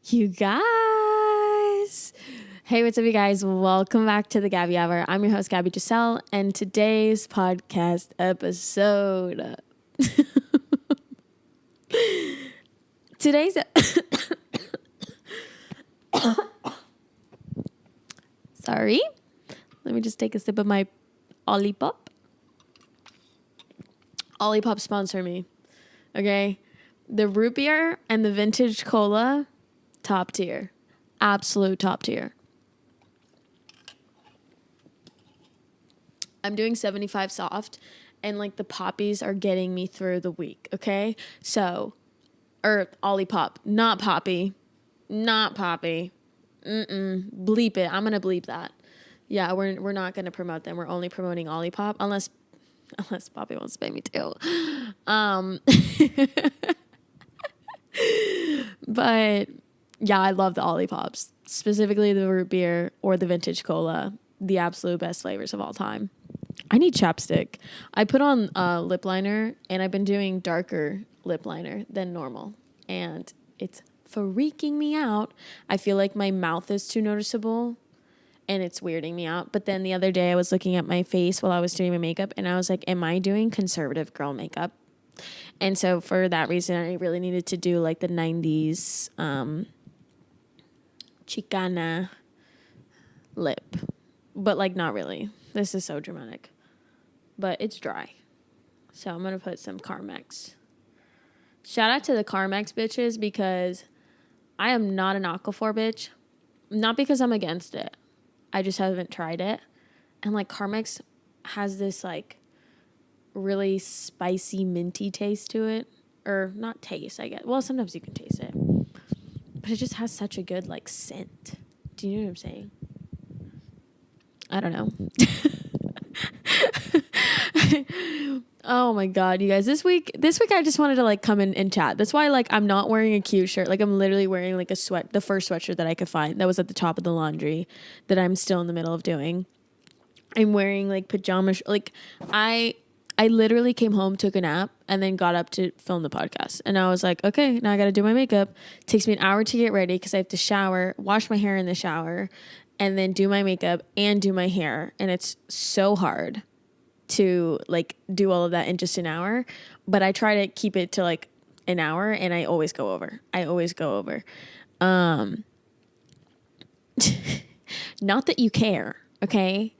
You guys. Hey, what's up, you guys? Welcome back to the Gabby Hour. I'm your host, Gabby Giselle, and today's podcast episode. Today's. Sorry. Let me just take a sip of my Olipop. Olipop sponsor me. Okay. The root beer and the vintage cola, top tier. Absolute top tier. I'm doing 75 soft, and like the poppies are getting me through the week, okay? So, Olipop, not Poppy. Bleep it. I'm gonna bleep that. Yeah, we're not gonna promote them. We're only promoting Olipop, unless Poppy wants to pay me too. But yeah, I love the Olipops, specifically the root beer or the vintage cola, the absolute best flavors of all time. I need chapstick. I put on lip liner, and I've been doing darker lip liner than normal, and it's freaking me out. I feel like my mouth is too noticeable, and it's weirding me out. But then the other day I was looking at my face while I was doing my makeup, and I was like, am I doing conservative girl makeup? And so for that reason, I really needed to do like the 90s Chicana lip. But like not really. This is so dramatic. But it's dry. So I'm going to put some Carmex. Shout out to the Carmex bitches, because I am not an Aquaphor bitch. Not because I'm against it. I just haven't tried it. And like Carmex has this like really spicy minty taste to it, or not taste, I guess. Well, sometimes you can taste it, but it just has such a good like scent. Do you know what I'm saying? I don't know. Oh my god, you guys, this week I just wanted to like come in and chat. That's why like I'm not wearing a cute shirt. Like I'm literally wearing like the first sweatshirt that I could find that was at the top of the laundry that I'm still in the middle of doing. I'm wearing like pajamas. Like I literally came home, took a nap, and then got up to film the podcast. And I was like, okay, now I got to do my makeup. It takes me an hour to get ready because I have to shower, wash my hair in the shower, and then do my makeup and do my hair. And it's so hard to like do all of that in just an hour. But I try to keep it to like an hour, and I always go over. Not that you care, okay?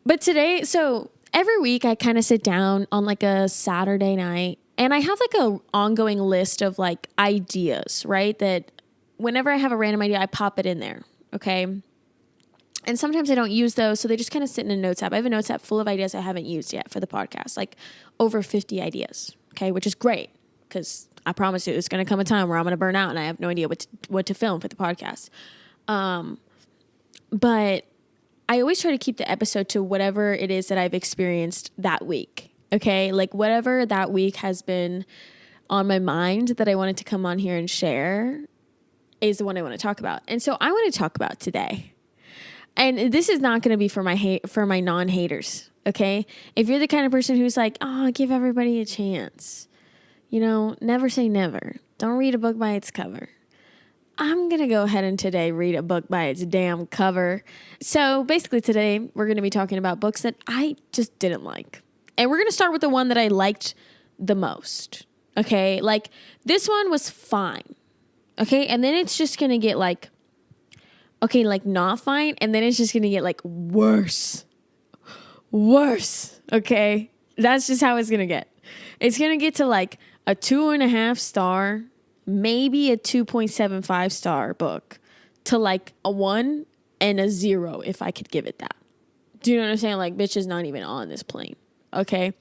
But today, so every week I kind of sit down on like a Saturday night, and I have like a ongoing list of like ideas, right? That whenever I have a random idea, I pop it in there, okay? And sometimes I don't use those, so they just kind of sit in a notes app. I have a notes app full of ideas I haven't used yet for the podcast, like over 50 ideas, okay? Which is great, because I promise you there's going to come a time where I'm going to burn out and I have no idea what to film for the podcast. But I always try to keep the episode to whatever it is that I've experienced that week, okay? Like whatever that week has been on my mind that I wanted to come on here and share is the one I want to talk about. And so I want to talk about today. And this is not going to be for my non-haters, okay? If you're the kind of person who's like, oh, give everybody a chance. You know, never say never. Don't read a book by its cover. I'm going to go ahead and today read a book by its damn cover. So basically today we're going to be talking about books that I just didn't like. And we're going to start with the one that I liked the most. Okay? Like this one was fine. Okay? And then it's just going to get like, okay, like not fine. And then it's just going to get like worse. Okay? That's just how it's going to get. It's going to get to like a 2.5 star, maybe a 2.75 star book, to like a 1 and a 0 if I could give it that. Do you know what I'm saying? Like, bitch is not even on this plane. Okay?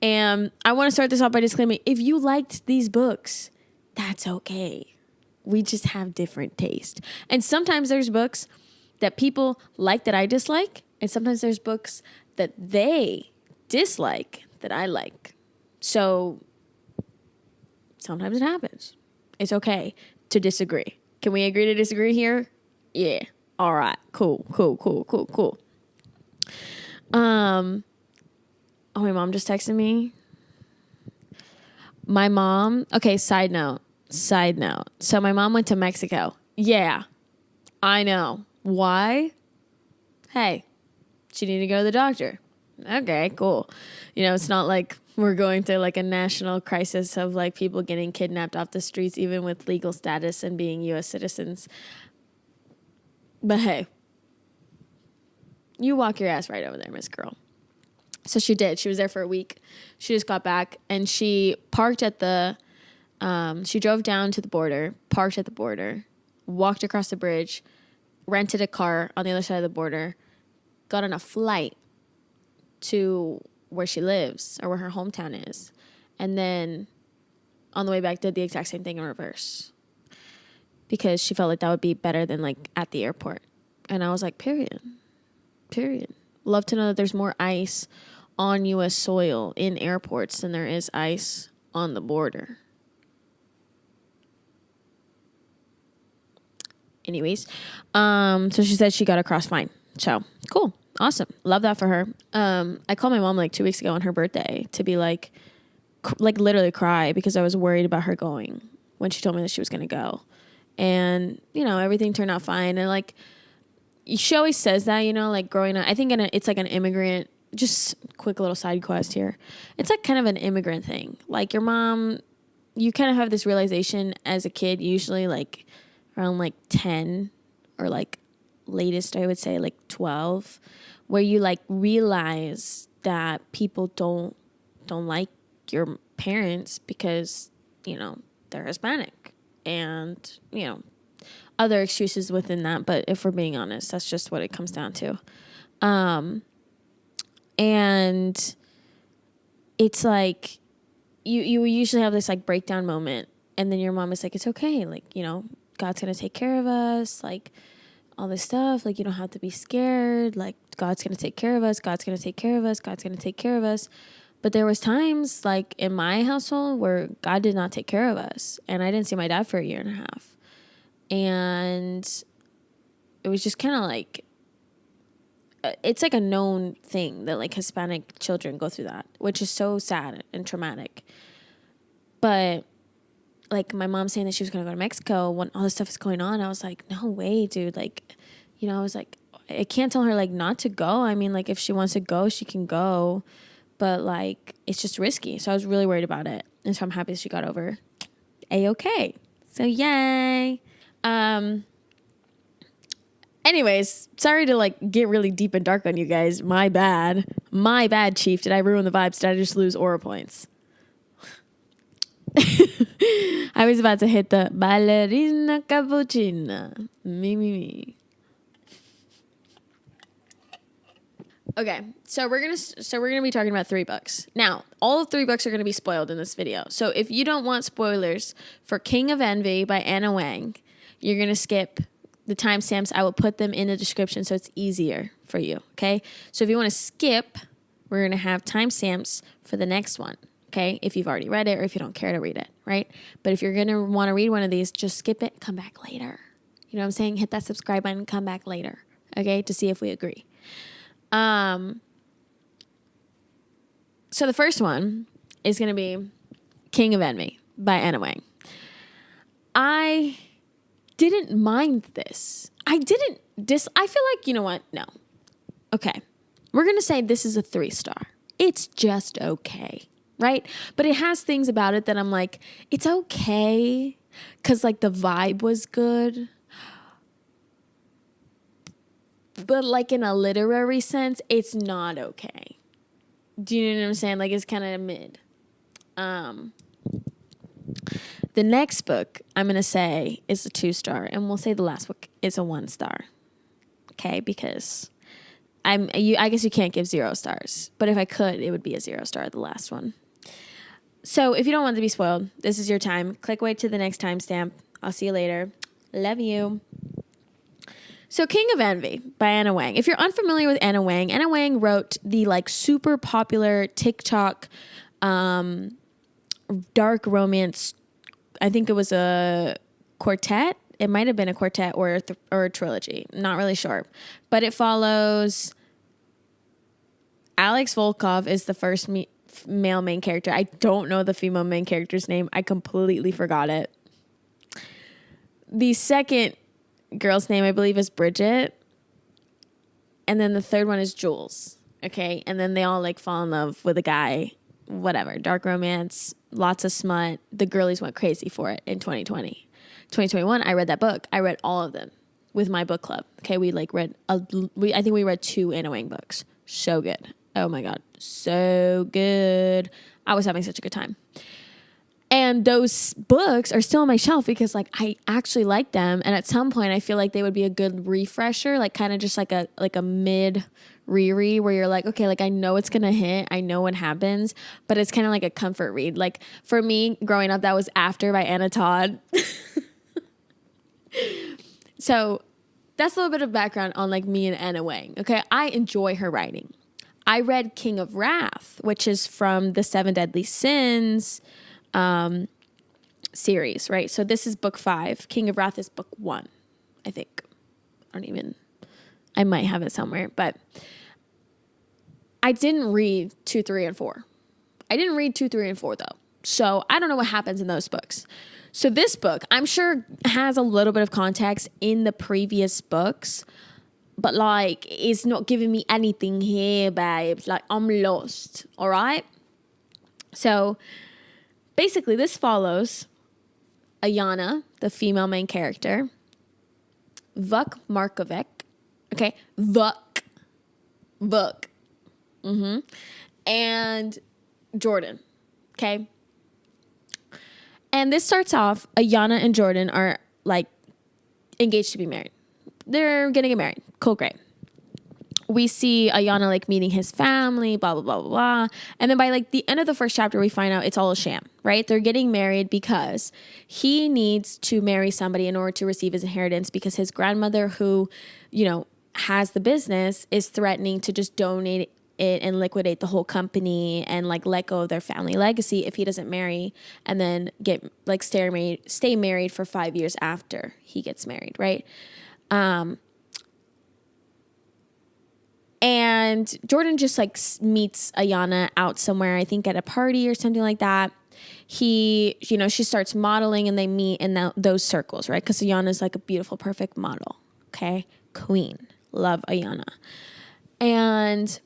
And I want to start this off by disclaiming, if you liked these books, that's okay. We just have different taste. And sometimes there's books that people like that I dislike, and sometimes there's books that they dislike that I like. So sometimes it happens. It's okay to disagree. Can we agree to disagree here? Yeah. All right. Cool. Oh, my mom just texted me. My mom, okay, side note. Side note. So my mom went to Mexico. Yeah, I know. Why? Hey, she needed to go to the doctor. Okay, cool. It's not like we're going through like a national crisis of like people getting kidnapped off the streets, even with legal status and being U.S. citizens. But hey, you walk your ass right over there, Miss Girl. So she did. She was there for a week. She just got back and she parked at she drove down to the border, parked at the border, walked across the bridge, rented a car on the other side of the border, got on a flight to where she lives or where her hometown is. And then on the way back did the exact same thing in reverse because she felt like that would be better than like at the airport. And I was like, period. Love to know that there's more ice on U.S. soil in airports than there is ice on the border. Anyways, so she said she got across fine. So cool. Awesome. Love that for her. I called my mom like 2 weeks ago on her birthday to be like literally cry because I was worried about her going when she told me that she was going to go. And, everything turned out fine. And like, she always says that, like growing up, I think it's like an immigrant, just quick little side quest here. It's like kind of an immigrant thing. Like your mom, you kind of have this realization as a kid, usually like around like 10 or like latest, I would say like 12, where you like realize that people don't like your parents because, they're Hispanic and, other excuses within that. But if we're being honest, that's just what it comes down to. And it's like, you usually have this like breakdown moment and then your mom is like, it's okay. Like, God's going to take care of us. Like all this stuff, like you don't have to be scared. Like God's going to take care of us. God's going to take care of us. God's going to take care of us. But there was times like in my household where God did not take care of us. And I didn't see my dad for 1.5 years. And it was just kind of like, it's like a known thing that like Hispanic children go through that, which is so sad and traumatic. But like my mom saying that she was going to go to Mexico when all this stuff is going on, I was like, no way, dude. Like, I was like, I can't tell her like not to go. I mean, like if she wants to go, she can go, but like, it's just risky. So I was really worried about it. And so I'm happy that she got over A-okay. So yay. Anyways, sorry to like get really deep and dark on you guys. My bad, Chief. Did I ruin the vibes? Did I just lose aura points? I was about to hit the ballerina cappuccina. Me. Okay, so we're gonna be talking about 3 books. Now, all 3 books are gonna be spoiled in this video. So if you don't want spoilers for King of Envy by Anna Wang, you're gonna skip the timestamps. I will put them in the description so it's easier for you. Okay, so if you want to skip, we're gonna have timestamps for the next one. Okay, if you've already read it or if you don't care to read it, right? But if you're going to want to read one of these, just skip it, come back later. You know what I'm saying? Hit that subscribe button, come back later, okay, to see if we agree. So the first one is going to be King of Envy by Anna Wang. I didn't mind this. I feel like, you know what? No. Okay. We're going to say this is a 3-star. It's just okay. Right? But it has things about it that I'm like, it's okay. Cause like the vibe was good. But like in a literary sense, it's not okay. Do you know what I'm saying? Like it's kind of mid. The next book I'm going to say is a 2-star. And we'll say the last book is a 1-star. Okay? Because I guess you can't give 0 stars. But if I could, it would be a 0-star, the last one. So if you don't want to be spoiled, this is your time. Click away to the next timestamp. I'll see you later. Love you. So King of Envy by Anna Wang. If you're unfamiliar with Anna Wang wrote the like super popular TikTok dark romance. I think it was a quartet. It might have been a quartet or a trilogy. Not really sure. But it follows Alex Volkov is the first male main character. I don't know the female main character's name. I completely forgot it. the second girl's name, I believe, is Bridget. And then the third one is Jules. Okay. And then they all like fall in love with a guy, whatever, dark romance, lots of smut. The girlies went crazy for it in 2020. 2021, I read that book. I read all of them with my book club. Okay. We like read, I think we read 2 Anna Wang books. So good. Oh my God. So good. I was having such a good time. And those books are still on my shelf because like I actually like them. And at some point I feel like they would be a good refresher, like kind of just like a mid reread where you're like, okay, like I know it's going to hit. I know what happens, but it's kind of like a comfort read. Like for me growing up, that was After by Anna Todd. So that's a little bit of background on like me and Anna Wang. Okay. I enjoy her writing. I read King of Wrath, which is from the 7 Deadly Sins series, right? So this is book 5. King of Wrath is book 1, I think. I might have it somewhere, but I didn't read 2, 3, and 4. I didn't read 2, 3, and 4 though. So I don't know what happens in those books. So this book, I'm sure has a little bit of context in the previous books, but like it's not giving me anything here, babes. Like I'm lost. All right. So basically, this follows Ayana, the female main character, Vuk Markovic, okay, Vuk, and Jordan, okay? And this starts off, Ayana and Jordan are, like, engaged to be married. They're gonna get married. Cool, great. We see Ayana like meeting his family, blah, blah, blah, blah, blah. And then by like the end of the first chapter, we find out it's all a sham, right? They're getting married because he needs to marry somebody in order to receive his inheritance because his grandmother who, has the business is threatening to just donate it and liquidate the whole company and like let go of their family legacy if he doesn't marry and then get like stay married for 5 years after he gets married, right? And Jordan just like meets Ayana out somewhere, I think at a party or something like that. She starts modeling and they meet in those circles, right? Because Ayana's like a beautiful, perfect model. Okay. Queen. Love Ayana. And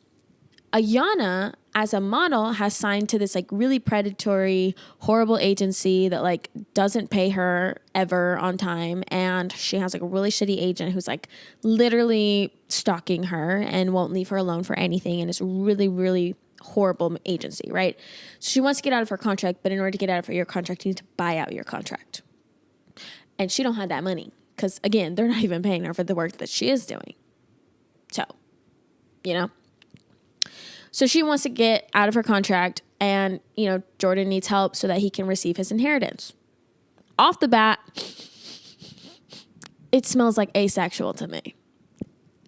Ayana, as a model, has signed to this like really predatory, horrible agency that like doesn't pay her ever on time. And she has like a really shitty agent who's like literally stalking her and won't leave her alone for anything. And it's really, really horrible agency, right? So she wants to get out of her contract, but in order to get out of your contract, you need to buy out your contract. And she don't have that money because, again, they're not even paying her for the work that she is doing. So, So she wants to get out of her contract and, Jordan needs help so that he can receive his inheritance. Off the bat, it smells like asexual to me.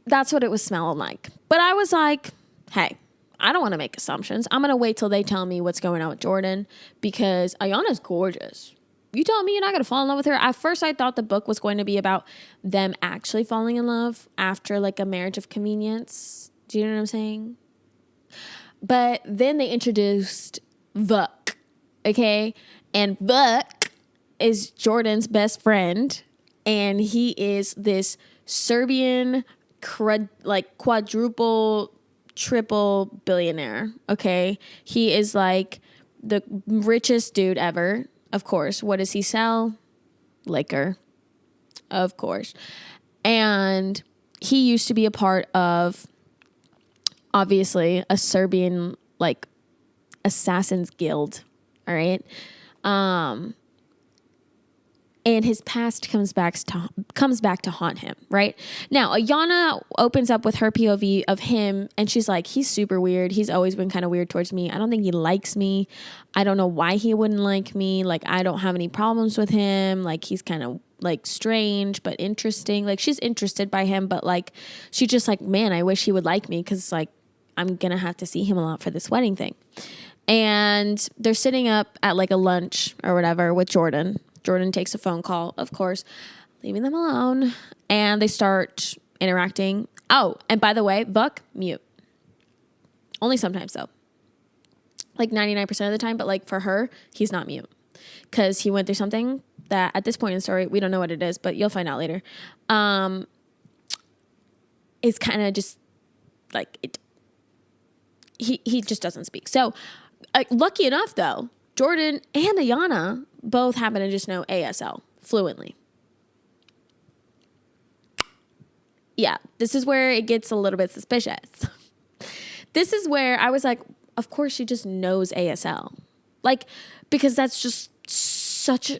That's what it was smelling like. But I was like, hey, I don't want to make assumptions. I'm going to wait till they tell me what's going on with Jordan because Ayana's gorgeous. You tell me you're not going to fall in love with her. At first, I thought the book was going to be about them actually falling in love after like a marriage of convenience. Do you know what I'm saying? But then they introduced Vuk, okay? And Vuk is Jordan's best friend. And he is this Serbian, quadruple, triple billionaire, okay? He is like the richest dude ever, of course. What does he sell? Liquor, of course. And he used to be a part of, obviously, a Serbian, like, assassins guild, all right? And his past comes back to haunt him, right? Now, Ayana opens up with her POV of him, and she's like, he's super weird. He's always been kind of weird towards me. I don't think he likes me. I don't know why he wouldn't like me. Like, I don't have any problems with him. Like, he's kind of, like, strange but interesting. Like, she's interested by him, but, like, she's just like, man, I wish he would like me because, like, I'm going to have to see him a lot for this wedding thing. And they're sitting up at, like, a lunch or whatever with Jordan. Jordan takes a phone call, of course, leaving them alone, and they start interacting. Oh, and by the way, Vuk, mute. Only sometimes, though. Like 99% of the time, but like for her, he's not mute because he went through something that at this point in the story, we don't know what it is, but you'll find out later, is kind of just like it. He just doesn't speak. So lucky enough, though, Jordan and Ayana both happen to just know ASL fluently. Yeah, this is where it gets a little bit suspicious. This is where I was like, of course she just knows ASL. Like, because that's just such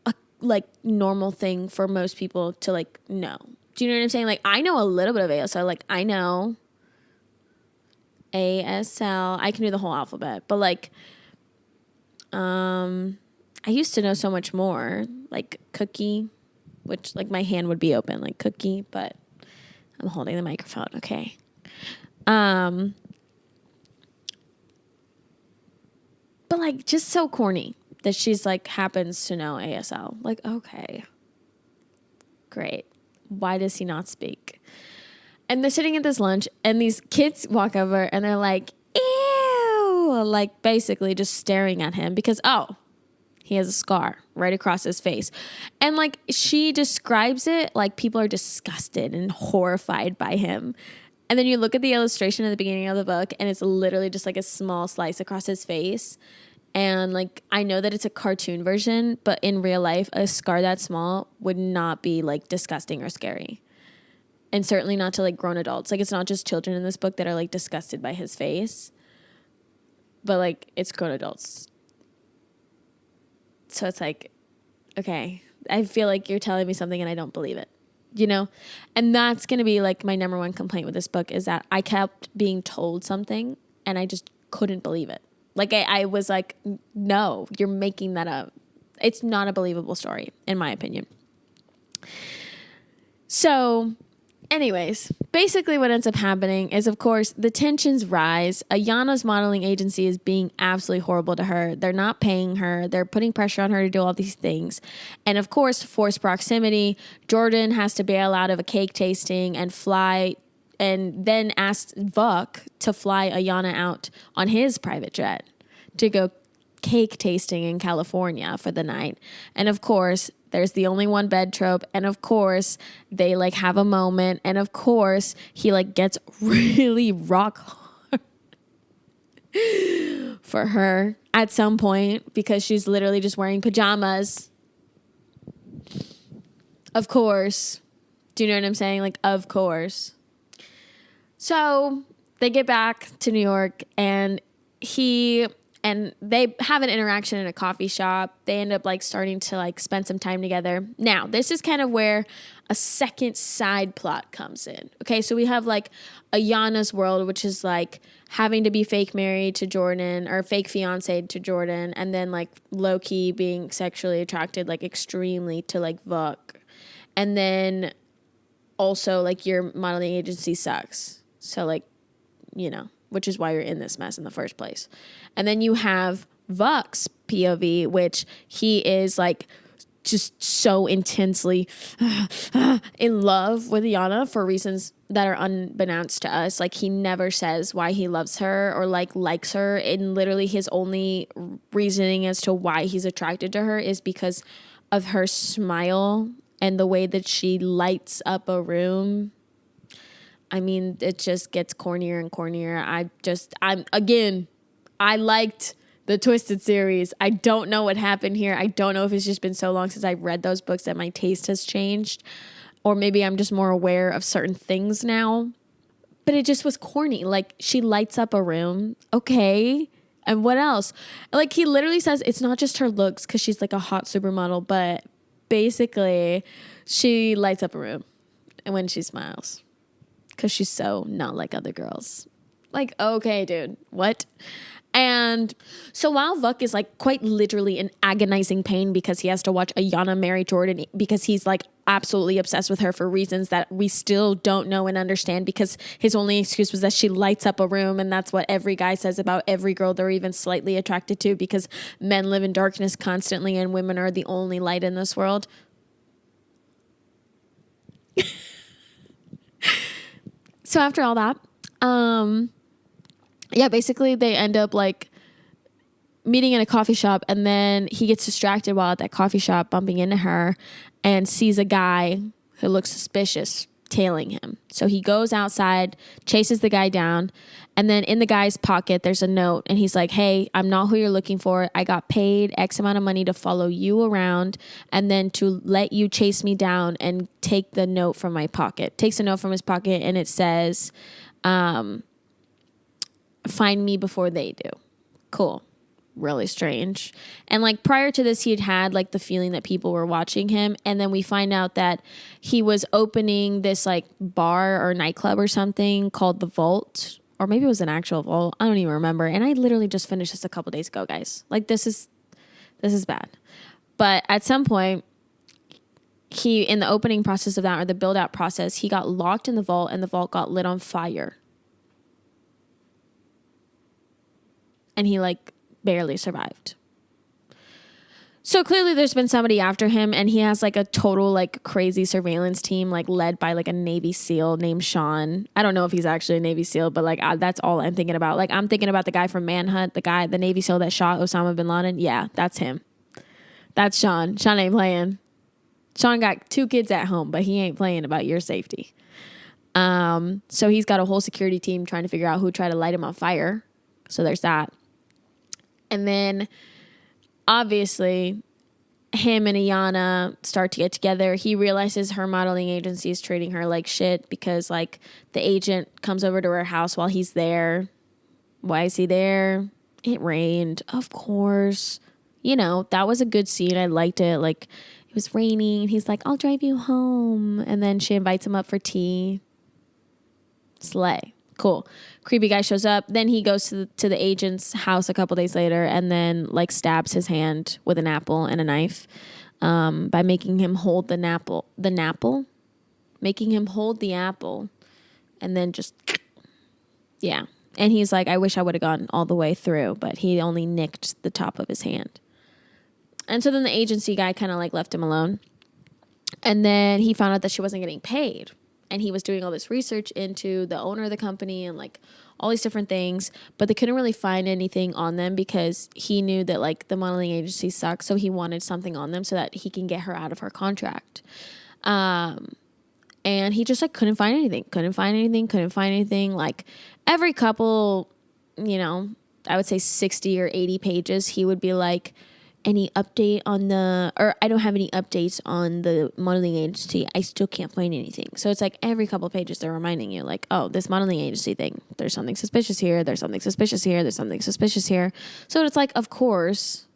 a like normal thing for most people to like know. Do you know what I'm saying? Like, I know a little bit of ASL. Like, I know ASL. I can do the whole alphabet, but like, I used to know so much more, like cookie, which like my hand would be open like cookie, but I'm holding the microphone. Okay. But like just so corny that she's like happens to know ASL. Like, okay, great. Why does he not speak? And they're sitting at this lunch and these kids walk over and they're like, ew, like basically just staring at him because, oh, he has a scar right across his face. And like she describes it like people are disgusted and horrified by him. And then you look at the illustration at the beginning of the book and it's literally just like a small slice across his face. And like, I know that it's a cartoon version, but in real life, a scar that small would not be like disgusting or scary. And certainly not to like grown adults. Like, it's not just children in this book that are like disgusted by his face, but like it's grown adults. So it's like, okay, I feel like you're telling me something and I don't believe it, you know? And that's going to be like my number one complaint with this book is that I kept being told something and I just couldn't believe it. Like I was like, no, you're making that up. It's not a believable story, in my opinion. So anyways, basically what ends up happening is, of course, the tensions rise. Ayana's modeling agency is being absolutely horrible to her. They're not paying her. They're putting pressure on her to do all these things. And of course, forced proximity. Jordan has to bail out of a cake tasting and fly and then asked Vuk to fly Ayana out on his private jet to go cake tasting in California for the night. And of course, there's the only one bed trope. And of course, they like have a moment. And of course, he like gets really rock hard for her at some point because she's literally just wearing pajamas. Of course. Do you know what I'm saying? Like, of course. So they get back to New York and they have an interaction in a coffee shop. They end up like starting to like spend some time together. Now, this is kind of where a second side plot comes in. Okay, so we have like Ayana's world, which is like having to be fake married to Jordan or fake fiancé to Jordan, and then like low-key being sexually attracted like extremely to like Vuk. And then also like your modeling agency sucks. So like, you know, which is why you're in this mess in the first place. And then you have Vuk's POV, which he is like just so intensely in love with Ayana for reasons that are unbeknownst to us. Like he never says why he loves her or like likes her. And literally his only reasoning as to why he's attracted to her is because of her smile and the way that she lights up a room. I mean, it just gets cornier and cornier. I liked the Twisted series. I don't know what happened here. I don't know if it's just been so long since I've read those books that my taste has changed. Or maybe I'm just more aware of certain things now. But it just was corny. Like, she lights up a room. Okay. And what else? Like, he literally says it's not just her looks because she's like a hot supermodel, but basically she lights up a room when she smiles because she's so not like other girls. Like, okay, dude, what? And so while Vuk is like quite literally in agonizing pain because he has to watch Ayana marry Jordan because he's like absolutely obsessed with her for reasons that we still don't know and understand, because his only excuse was that she lights up a room, and that's what every guy says about every girl they're even slightly attracted to, because men live in darkness constantly and women are the only light in this world. So after all that, yeah, basically they end up like meeting in a coffee shop, and then he gets distracted while at that coffee shop, bumping into her, and sees a guy who looks suspicious tailing him. So he goes outside, chases the guy down, and then in the guy's pocket there's a note, and he's like, hey, I'm not who you're looking for. I got paid X amount of money to follow you around and then to let you chase me down and take the note from my pocket. Takes a note from his pocket, and it says, find me before they do. Cool. Really strange. And like prior to this, he had like the feeling that people were watching him. And then we find out that he was opening this like bar or nightclub or something called The Vault, or maybe it was an actual vault. I don't even remember. And I literally just finished this a couple days ago, guys. Like this is bad. But at some point, he, in the opening process of that, or the build out process, he got locked in the vault, and the vault got lit on fire. And he like barely survived. So clearly there's been somebody after him, and he has like a total like crazy surveillance team, like led by like a Navy SEAL named Sean. I don't know if he's actually a Navy SEAL, but like that's all I'm thinking about. Like I'm thinking about the guy from Manhunt, the Navy SEAL that shot Osama bin Laden. Yeah, that's him. That's Sean. Sean ain't playing. Sean got 2 kids at home, but he ain't playing about your safety. So he's got a whole security team trying to figure out who tried to light him on fire. So there's that. And then, obviously, him and Ayanna start to get together. He realizes her modeling agency is treating her like shit because, like, the agent comes over to her house while he's there. Why is he there? It rained, of course. You know, that was a good scene. I liked it. Like, it was raining. He's like, I'll drive you home. And then she invites him up for tea. Slay. Cool. Creepy guy shows up. Then he goes to the agent's house a couple days later and then like stabs his hand with an apple and a knife by making him hold making him hold the apple and then just, yeah. And he's like, I wish I would have gone all the way through, but he only nicked the top of his hand. And so then the agency guy kind of like left him alone. And then he found out that she wasn't getting paid. And he was doing all this research into the owner of the company and like all these different things, but they couldn't really find anything on them because he knew that like the modeling agency sucks. So he wanted something on them so that he can get her out of her contract. And he just like couldn't find anything. Like every couple, you know, I would say 60 or 80 pages, he would be like, any update on I don't have any updates on the modeling agency. I still can't find anything. So it's like every couple of pages they're reminding you like, oh, this modeling agency thing, there's something suspicious here. There's something suspicious here. There's something suspicious here. So it's like, of course,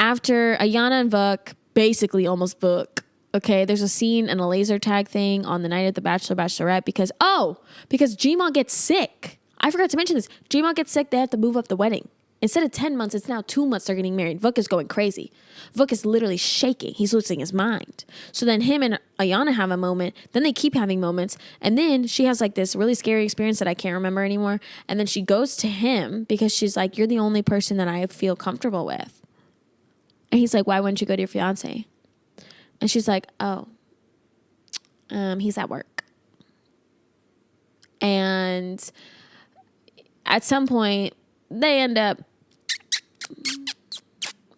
after Ayanna and Vuk basically almost book, okay, there's a scene and a laser tag thing on the night of the Bachelor Bachelorette because Gmaw gets sick. I forgot to mention this. Gmaw gets sick. They have to move up the wedding. Instead of 10 months, it's now 2 months they're getting married. Vuk is going crazy. Vuk is literally shaking. He's losing his mind. So then him and Ayanna have a moment. Then they keep having moments. And then she has like this really scary experience that I can't remember anymore. And then she goes to him because she's like, you're the only person that I feel comfortable with. And he's like, why wouldn't you go to your fiance? And she's like, he's at work. And at some point, they end up,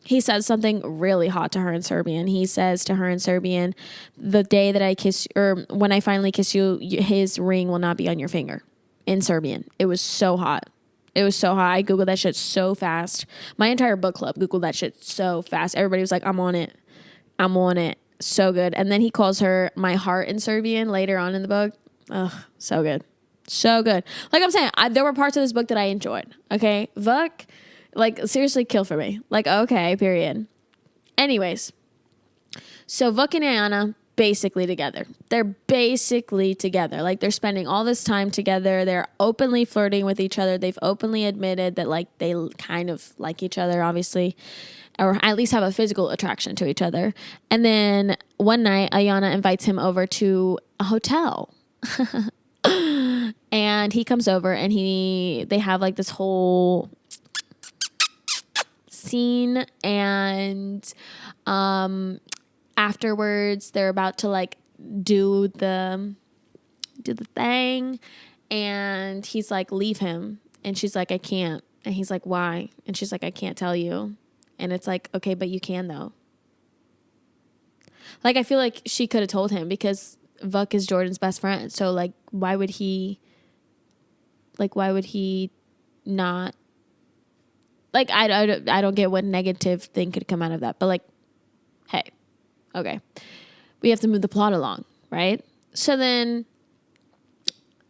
he says something really hot to her in Serbian. He says to her in Serbian, the day that I kiss, or when I finally kiss you, his ring will not be on your finger. In Serbian. It was so hot. I Googled that shit so fast. My entire book club Googled that shit so fast. Everybody was like, I'm on it. So good. And then he calls her my heart in Serbian later on in the book. Ugh, so good. So good. Like I'm saying, there were parts of this book that I enjoyed. Okay. Vuk, like seriously kill for me. Like, okay, period. Anyways. So Vuk and Ayanna basically together. They're basically together. Like they're spending all this time together. They're openly flirting with each other. They've openly admitted that like they kind of like each other, obviously, or at least have a physical attraction to each other. And then one night Ayanna invites him over to a hotel. And he comes over and they have like this whole scene, and afterwards they're about to like do the thing, and he's like, leave him. And she's like, I can't. And he's like, why? And she's like, I can't tell you. And it's like, okay, but you can though. Like, I feel like she could have told him because Vuk is Jordan's best friend. So like, why would he not? Like, I don't get what negative thing could come out of that. But like, hey, okay. We have to move the plot along, right? So then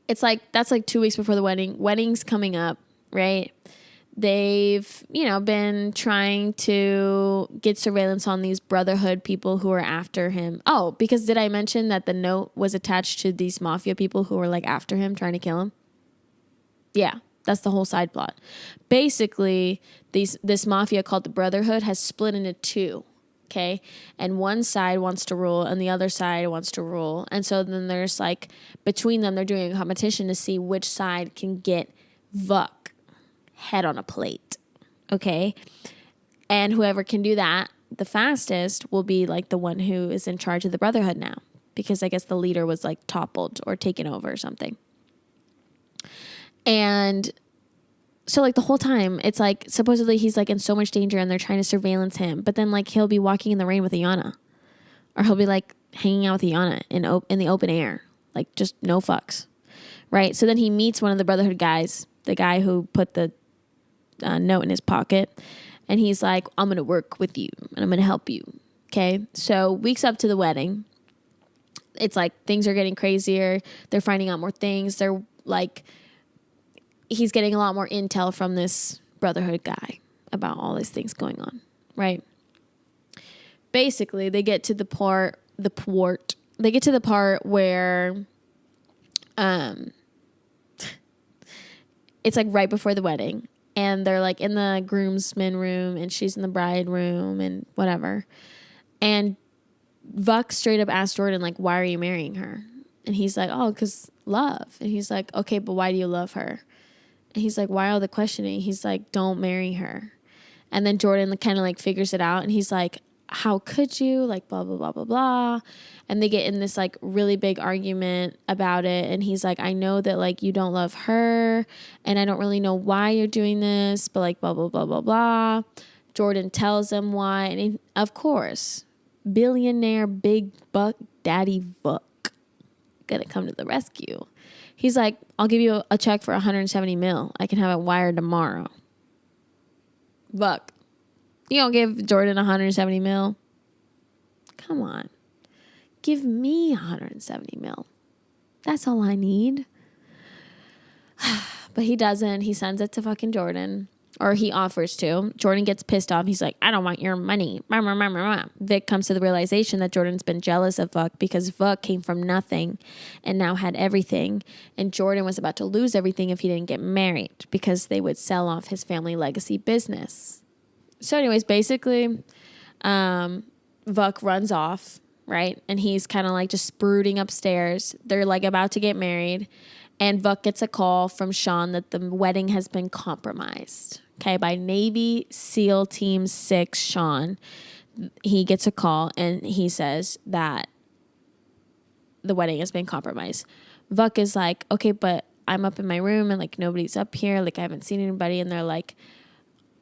it's like, that's like 2 weeks before the wedding. Wedding's coming up, right? They've, been trying to get surveillance on these Brotherhood people who are after him. Oh, because did I mention that the note was attached to these mafia people who were like after him, trying to kill him? Yeah, that's the whole side plot. Basically, this mafia called the Brotherhood has split into two. Okay. And one side wants to rule and the other side wants to rule. And so then there's like, between them, they're doing a competition to see which side can get Vuk head on a plate. Okay. And whoever can do that the fastest will be like the one who is in charge of the Brotherhood now, because I guess the leader was like toppled or taken over or something. And so like the whole time it's like supposedly he's like in so much danger and they're trying to surveillance him. But then like he'll be walking in the rain with Ayanna, or he'll be like hanging out with Ayanna in the open air, like just no fucks. Right. So then he meets one of the Brotherhood guys, the guy who put the note in his pocket. And he's like, I'm going to work with you and I'm going to help you. Okay. So weeks up to the wedding, it's like things are getting crazier. They're finding out more things. They're like, he's getting a lot more intel from this Brotherhood guy about all these things going on. Right. Basically, they get to the part where, it's like right before the wedding. And they're like in the groomsmen room and she's in the bride room and whatever. And Vuk straight up asked Jordan, like, why are you marrying her? And he's like, oh, because love. And he's like, okay, but why do you love her? And he's like, why all the questioning? He's like, don't marry her. And then Jordan kind of like figures it out. And he's like, how could you? Like, blah, blah, blah, blah, blah. And they get in this like really big argument about it. And he's like, I know that like you don't love her and I don't really know why you're doing this, but like blah, blah, blah, blah, blah. Jordan tells him why. And of course, billionaire big buck daddy Vuk gonna come to the rescue. He's like, I'll give you a check for 170 mil. I can have it wired tomorrow. Vuk, you don't give Jordan 170 mil? Come on. Give me 170 mil. That's all I need. But he doesn't. He sends it to fucking Jordan. Or he offers to. Jordan gets pissed off. He's like, I don't want your money. Vic comes to the realization that Jordan's been jealous of Vuk because Vuk came from nothing and now had everything. And Jordan was about to lose everything if he didn't get married because they would sell off his family legacy business. So anyways, basically, Vuk runs off, right? And he's kind of like just brooding upstairs. They're like about to get married. And Vuk gets a call from Sean that the wedding has been compromised. Okay, by Navy SEAL Team 6, Sean. He gets a call and he says that the wedding has been compromised. Vuk is like, okay, but I'm up in my room and like nobody's up here. Like I haven't seen anybody. And they're like,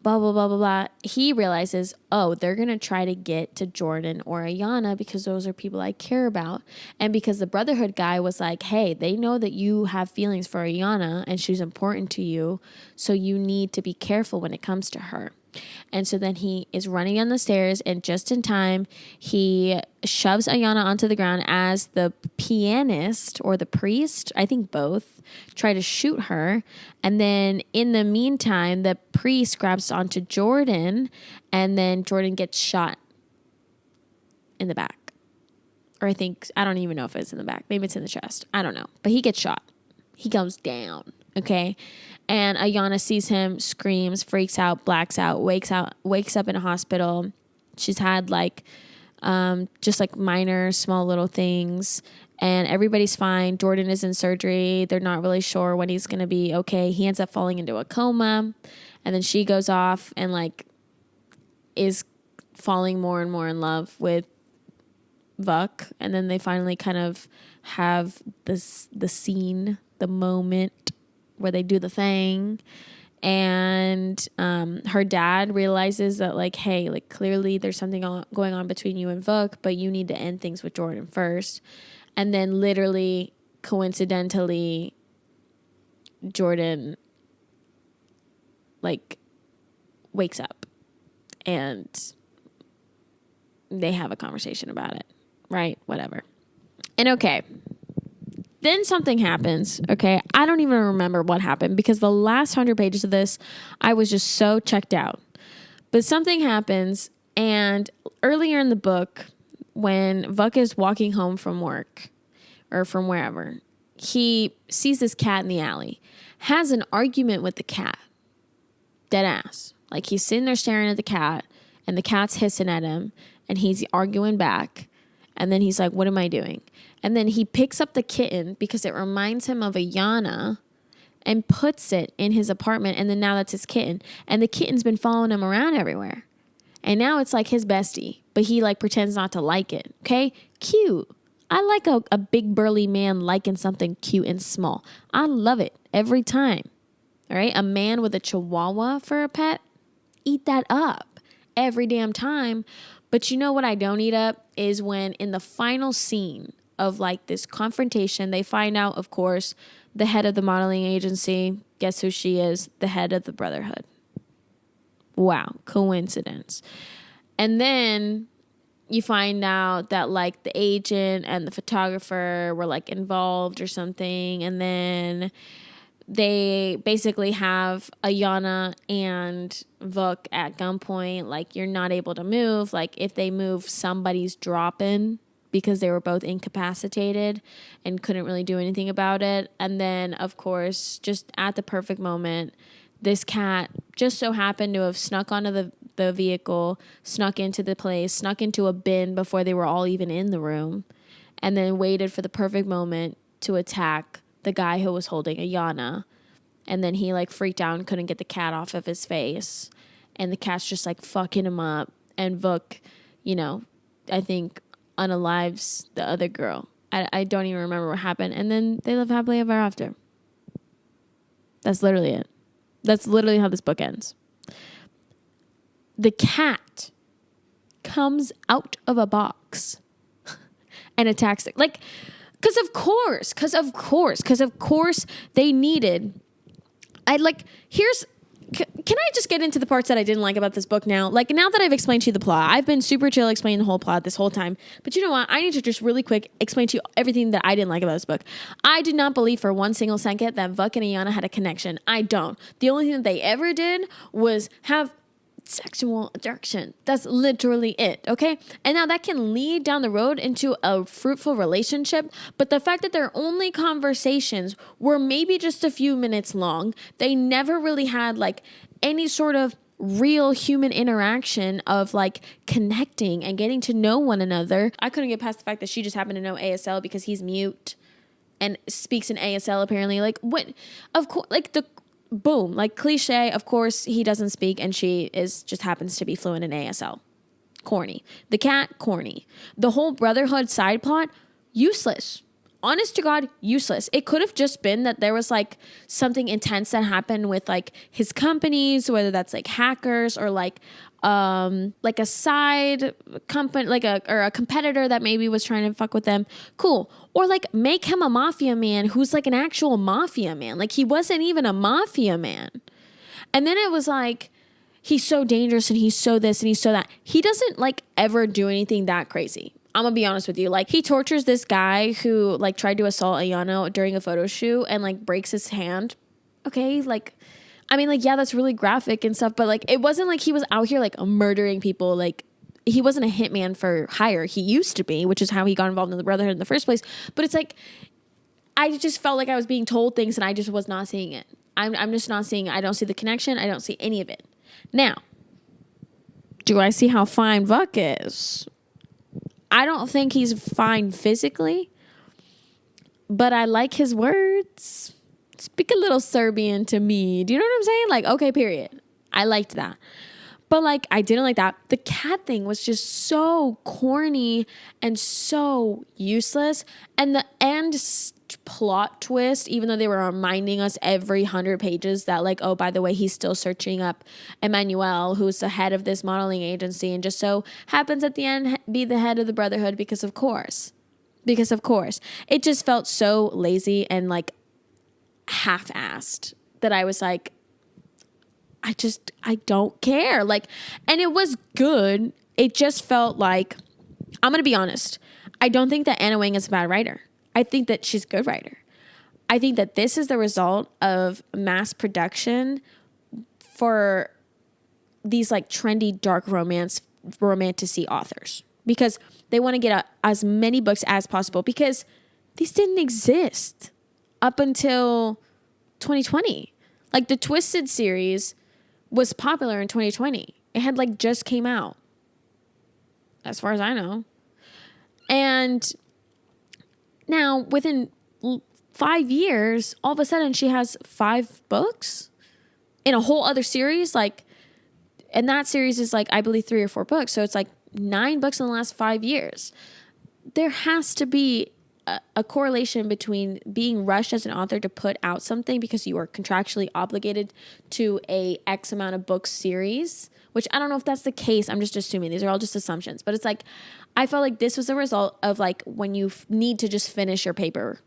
blah, blah, blah, blah, blah. He realizes, oh, they're going to try to get to Jordan or Ayanna because those are people I care about. And because the Brotherhood guy was like, hey, they know that you have feelings for Ayanna and she's important to you. So you need to be careful when it comes to her. And so then he is running down the stairs and just in time, he shoves Ayanna onto the ground as the pianist or the priest, I think both, try to shoot her. And then in the meantime, the priest grabs onto Jordan and then Jordan gets shot in the back. Or I don't even know if it's in the back. Maybe it's in the chest. I don't know. But he gets shot. He goes down. Okay. And Ayanna sees him, screams, freaks out, blacks out, wakes up in a hospital. She's had like, just like minor, small little things and everybody's fine. Jordan is in surgery. They're not really sure when he's going to be okay. He ends up falling into a coma and then she goes off and like is falling more and more in love with Vuk. And then they finally kind of have the scene, the moment where they do the thing And her dad realizes that, like, hey, like, clearly there's something going on between you and Vuk, but you need to end things with Jordan first. And then literally, coincidentally, Jordan, like, wakes up and they have a conversation about it, right? Whatever. And okay, then something happens, okay? I don't even remember what happened because the last 100 pages of this, I was just so checked out. But something happens, and earlier in the book, when Vuk is walking home from work or from wherever, he sees this cat in the alley, has an argument with the cat. Dead ass. Like, he's sitting there staring at the cat, and the cat's hissing at him, and he's arguing back. And then he's like, what am I doing? And then he picks up the kitten because it reminds him of Ayana and puts it in his apartment. And then now that's his kitten. And the kitten's been following him around everywhere. And now it's like his bestie, but he like pretends not to like it. Okay? Cute. I like a big burly man liking something cute and small. I love it every time. All right? A man with a chihuahua for a pet, eat that up every damn time. But you know what I don't eat up is when in the final scene of like this confrontation, they find out, of course, the head of the modeling agency, guess who she is? The head of the Brotherhood. Wow, coincidence. And then you find out that like the agent and the photographer were like involved or something. And then they basically have Ayana and Vuk at gunpoint. Like, you're not able to move. Like, if they move, somebody's dropping because they were both incapacitated and couldn't really do anything about it. And then, of course, just at the perfect moment, this cat just so happened to have snuck onto the vehicle, snuck into the place, snuck into a bin before they were all even in the room, and then waited for the perfect moment to attack the guy who was holding Ayana. And then he like freaked out and couldn't get the cat off of his face. And the cat's just like fucking him up. And Vuk, you know, I think unalives the other girl. I don't even remember what happened. And then they live happily ever after. That's literally it. That's literally how this book ends. The cat comes out of a box and attacks it. Like, because of course they needed. Can I just get into the parts that I didn't like about this book now? Like, now that I've explained to you the plot, I've been super chill explaining the whole plot this whole time. But you know what? I need to just really quick explain to you everything that I didn't like about this book. I did not believe for one single second that Vuk and Ayana had a connection. I don't. The only thing that they ever did was have sexual attraction. That's literally it, okay? And now that can lead down the road into a fruitful relationship, but the fact that their only conversations were maybe just a few minutes long, they never really had like any sort of real human interaction of like connecting and getting to know one another. I couldn't get past the fact that she just happened to know ASL because he's mute and speaks in ASL apparently. Like, what? Of course, like the boom, like cliche, of course he doesn't speak and she just happens to be fluent in ASL. Corny. The cat, corny. The whole Brotherhood side plot, useless. Honest to God, useless. It could have just been that there was like something intense that happened with like his companies, whether that's like hackers or like a side company, like a competitor that maybe was trying to fuck with them. Cool. Or like make him a mafia man who's like an actual mafia man. Like, he wasn't even a mafia man. And then it was like, he's so dangerous and he's so this and he's so that. He doesn't like ever do anything that crazy. I'm gonna be honest with you. Like, he tortures this guy who like tried to assault Ayana during a photo shoot and like breaks his hand. Okay, like, I mean, like, yeah, that's really graphic and stuff, but like, it wasn't like he was out here like murdering people. Like, he wasn't a hitman for hire. He used to be, which is how he got involved in the Brotherhood in the first place. But it's like, I just felt like I was being told things and I just was not seeing it. I'm just not seeing it. I don't see the connection. I don't see any of it. Now, do I see how fine Vuk is? I don't think he's fine physically, but I like his words. Speak a little Serbian to me. Do you know what I'm saying? Like, okay, period. I liked that. But like, I didn't like that. The cat thing was just so corny and so useless. And the end plot twist, even though they were reminding us every 100 pages that like, oh, by the way, he's still searching up Emmanuel, who's the head of this modeling agency, and just so happens at the end be the head of the Brotherhood because of course. It just felt so lazy and like half-assed that I was like, I don't care. Like, and it was good. It just felt like, I'm going to be honest. I don't think that Anna Wang is a bad writer. I think that she's a good writer. I think that this is the result of mass production for these like trendy dark romantasy authors, because they want to get as many books as possible, because these didn't exist up until 2020. Like the Twisted series was popular in 2020. It had like just came out, as far as I know. And now within 5 years, all of a sudden she has 5 books in a whole other series. Like, and that series is like, I believe 3 or 4 books. So it's like 9 books in the last 5 years. There has to be a correlation between being rushed as an author to put out something because you are contractually obligated to a X amount of book series, which I don't know if that's the case. I'm just assuming. These are all just assumptions. But it's like, I felt like this was a result of like when you need to just finish your paper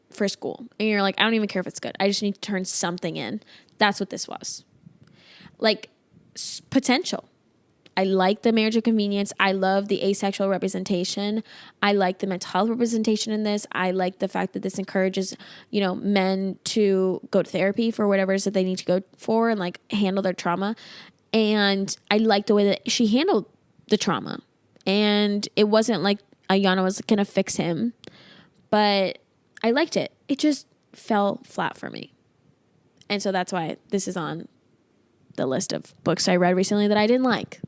for school. And you're like, I don't even care if it's good. I just need to turn something in. That's what this was. Like, potential. I like the marriage of convenience. I love the asexual representation. I like the mental health representation in this. I like the fact that this encourages, men to go to therapy for whatever it is that they need to go for and like handle their trauma. And I like the way that she handled the trauma. And it wasn't like Ayana was going to fix him, but I liked it. It just fell flat for me. And so that's why this is on the list of books I read recently that I didn't like.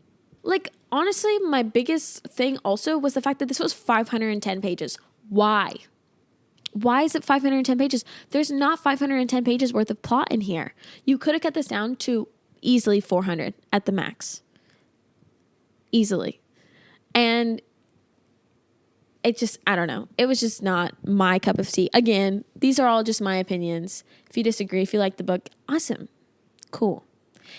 Like, honestly, my biggest thing also was the fact that this was 510 pages. Why? Why is it 510 pages? There's not 510 pages worth of plot in here. You could have cut this down to easily 400 at the max. Easily. And it just, I don't know. It was just not my cup of tea. Again, these are all just my opinions. If you disagree, if you like the book, awesome. Cool.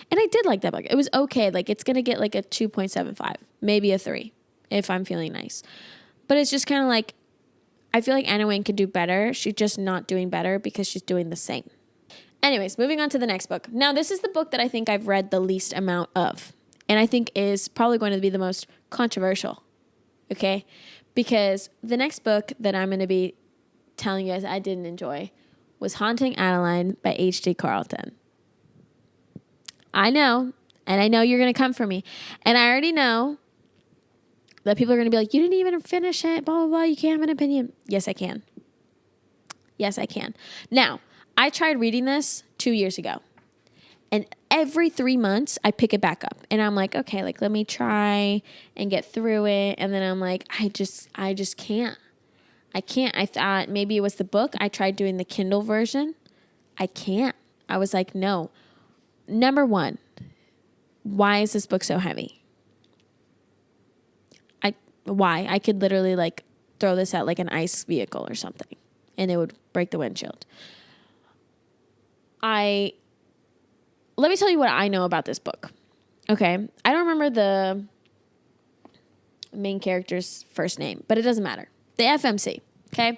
And I did like that book. It was okay. Like, it's going to get like a 2.75, maybe a 3 if I'm feeling nice. But it's just kind of like, I feel like Anna Wang could do better. She's just not doing better because she's doing the same. Anyways, moving on to the next book. Now, this is the book that I think I've read the least amount of, and I think is probably going to be the most controversial. Okay? Because the next book that I'm going to be telling you guys I didn't enjoy was Haunting Adeline by H.D. Carlton. I know, and I know you're going to come for me. And I already know that people are going to be like, you didn't even finish it, blah, blah, blah. You can't have an opinion. Yes, I can. Yes, I can. Now, I tried reading this 2 years ago. And every 3 months, I pick it back up. And I'm like, okay, like, let me try and get through it. And then I'm like, I just can't. I can't. I thought maybe it was the book. I tried doing the Kindle version. I can't. I was like, no. Number one, why is this book so heavy? Why? I could literally like throw this at like an ice vehicle or something and it would break the windshield. Let me tell you what I know about this book. Okay. I don't remember the main character's first name, but it doesn't matter. The FMC. Okay.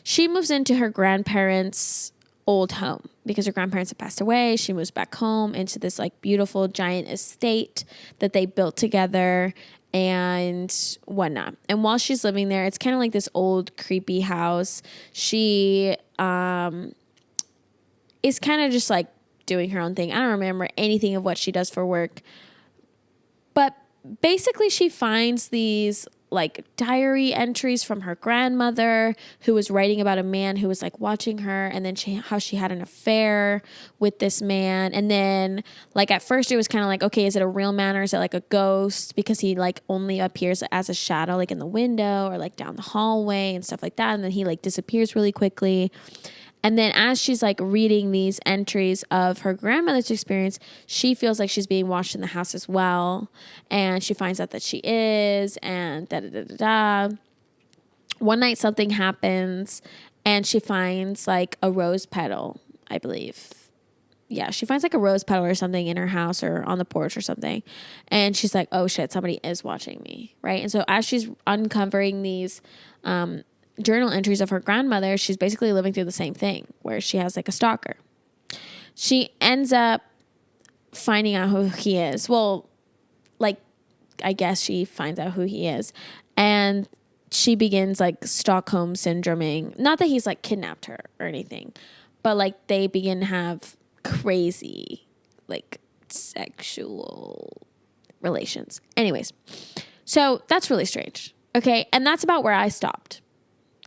She moves into her grandparents' old home because her grandparents have passed away. She moves back home into this like beautiful giant estate that they built together and whatnot. And while she's living there, it's kind of like this old creepy house. She is kind of just like doing her own thing. I don't remember anything of what she does for work. But basically she finds these like diary entries from her grandmother who was writing about a man who was like watching her, and then how she had an affair with this man. And then like at first it was kind of like, okay, is it a real man or is it like a ghost? Because he like only appears as a shadow like in the window or like down the hallway and stuff like that. And then he like disappears really quickly. And then as she's like reading these entries of her grandmother's experience, she feels like she's being watched in the house as well. And she finds out that she is, and da-da-da-da-da. One night something happens and she finds like a rose petal, I believe. Yeah, she finds like a rose petal or something in her house or on the porch or something. And she's like, oh shit, somebody is watching me, right? And so as she's uncovering these journal entries of her grandmother, she's basically living through the same thing where she has like a stalker. She ends up finding out who he is. Well, like, I guess she finds out who he is. And she begins like Stockholm syndroming. Not that he's like kidnapped her or anything, but like they begin to have crazy like sexual relations. Anyways, so that's really strange. Okay. And that's about where I stopped.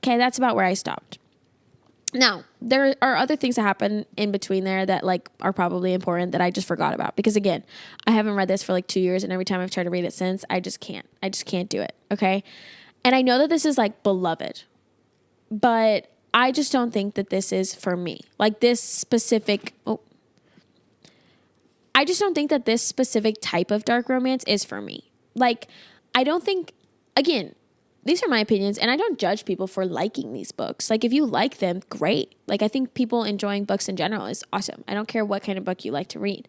Okay. That's about where I stopped. Now, there are other things that happen in between there that like are probably important that I just forgot about. Because again, I haven't read this for like 2 years, and every time I've tried to read it since, I just can't do it. Okay. And I know that this is like beloved, but I just don't think that this is for me. Like this specific, I just don't think that this specific type of dark romance is for me. Like, I don't think, again, these are my opinions, and I don't judge people for liking these books. Like, if you like them, great. Like, I think people enjoying books in general is awesome. I don't care what kind of book you like to read.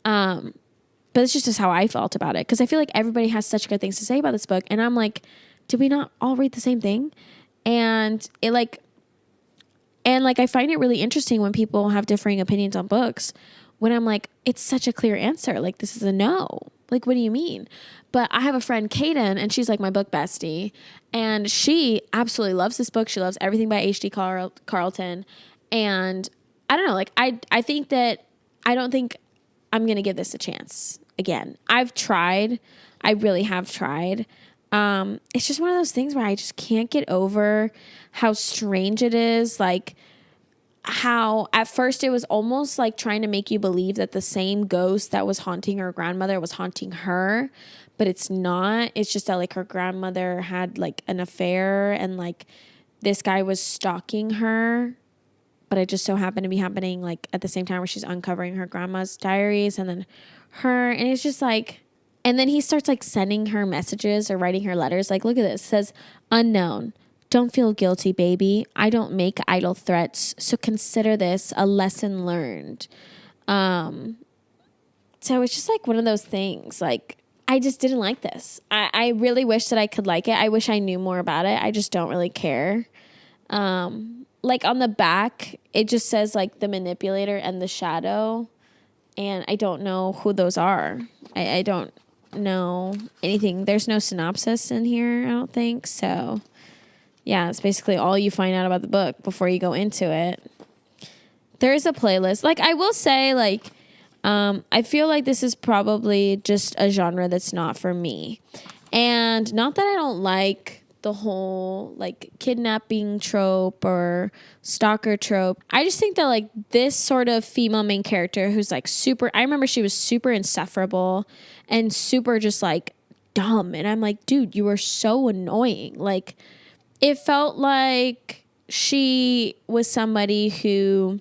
But it's just how I felt about it. Because I feel like everybody has such good things to say about this book. And I'm like, did we not all read the same thing? And I find it really interesting when people have differing opinions on books, when I'm like, it's such a clear answer. Like, this is a no. Like, what do you mean? But I have a friend, Kaden, and she's like my book bestie. And she absolutely loves this book. She loves everything by H.D. Carlton. And I don't know, like, I think that I don't think I'm going to give this a chance again. I've tried. I really have tried. It's just one of those things where I just can't get over how strange it is. Like, how at first it was almost like trying to make you believe that the same ghost that was haunting her grandmother was haunting her, but it's not. It's just that like her grandmother had like an affair and like this guy was stalking her, but it just so happened to be happening like at the same time where she's uncovering her grandma's diaries, and then and it's just like, and then he starts like sending her messages or writing her letters. Like, look at this. It says, unknown. Don't feel guilty, baby. I don't make idle threats, so consider this a lesson learned. So it's just like one of those things. Like, I just didn't like this. I really wish that I could like it. I wish I knew more about it. I just don't really care. Like on the back, it just says like the manipulator and the shadow. And I don't know who those are. I don't know anything. There's no synopsis in here, I don't think. So yeah, it's basically all you find out about the book before you go into it. There is a playlist. Like, I will say, like, I feel like this is probably just a genre that's not for me. And not that I don't like the whole, like, kidnapping trope or stalker trope. I just think that, like, this sort of female main character who's, like, super... I remember she was super insufferable and super just, like, dumb. And I'm like, dude, you are so annoying. Like... It felt like she was somebody who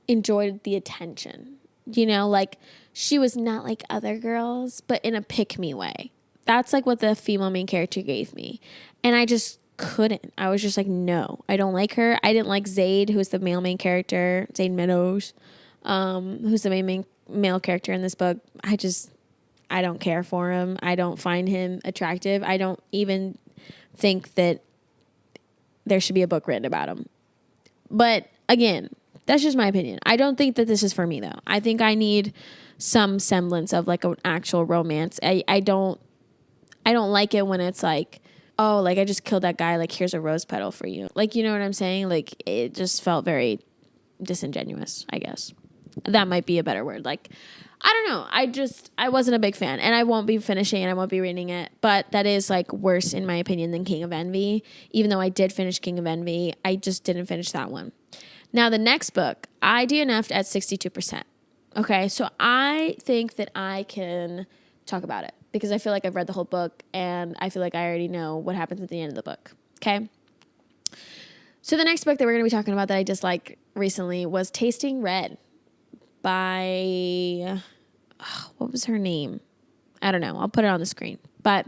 enjoyed the attention, you know, like she was not like other girls, but in a pick-me way. That's like what the female main character gave me. And I just couldn't. I was just like, no, I don't like her. I didn't like Zaid, who's the male main character, Zaid Meadows, who's the main male character in this book. I don't care for him. I don't find him attractive. I don't even think that there should be a book written about him. But again, that's just my opinion. I don't think that this is for me though. I think I need some semblance of like an actual romance. I don't like it when it's like, oh, like I just killed that guy. Like, here's a rose petal for you. Like, you know what I'm saying? Like, it just felt very disingenuous, I guess. That might be a better word. Like, I don't know. I wasn't a big fan, and I won't be finishing it. I won't be reading it, but that is like worse in my opinion than King of Envy. Even though I did finish King of Envy, I just didn't finish that one. Now the next book, I DNF'd at 62%. Okay. So I think that I can talk about it because I feel like I've read the whole book and I feel like I already know what happens at the end of the book. Okay. So the next book that we're going to be talking about that I disliked recently was Tasting Red by, what was her name? I don't know. I'll put it on the screen. But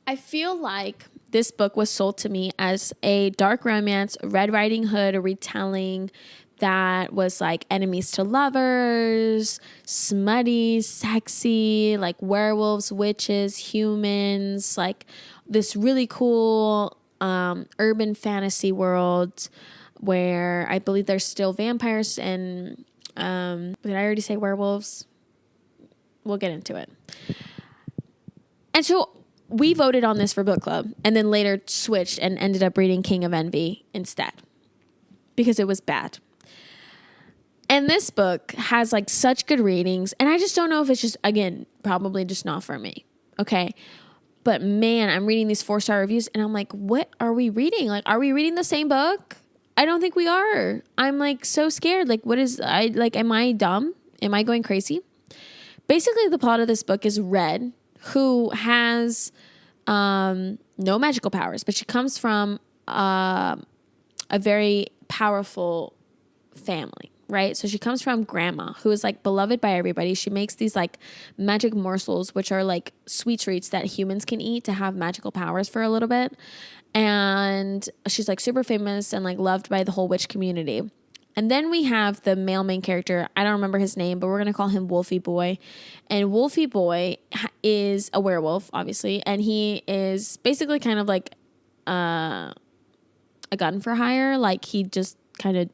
I feel like this book was sold to me as a dark romance, Red Riding Hood retelling that was like enemies to lovers, smutty, sexy, like werewolves, witches, humans, like this really cool urban fantasy world where I believe there's still vampires and did I already say werewolves? We'll get into it. And so we voted on this for book club and then later switched and ended up reading King of Envy instead because it was bad. And this book has like such good ratings. And I just don't know if it's just, again, probably just not for me. Okay. But man, I'm reading these 4-star reviews and I'm like, what are we reading? Like, are we reading the same book? I don't think we are. I'm like so scared. Like, am I dumb? Am I going crazy? Basically, the plot of this book is Red, who has no magical powers, but she comes from a very powerful family, right? So she comes from grandma, who is like beloved by everybody. She makes these like magic morsels, which are like sweet treats that humans can eat to have magical powers for a little bit. And she's like super famous and like loved by the whole witch community. And then we have the male main character. I don't remember his name, but we're going to call him Wolfie Boy. And Wolfie Boy is a werewolf, obviously. And he is basically kind of like a gun for hire. Like he just kind of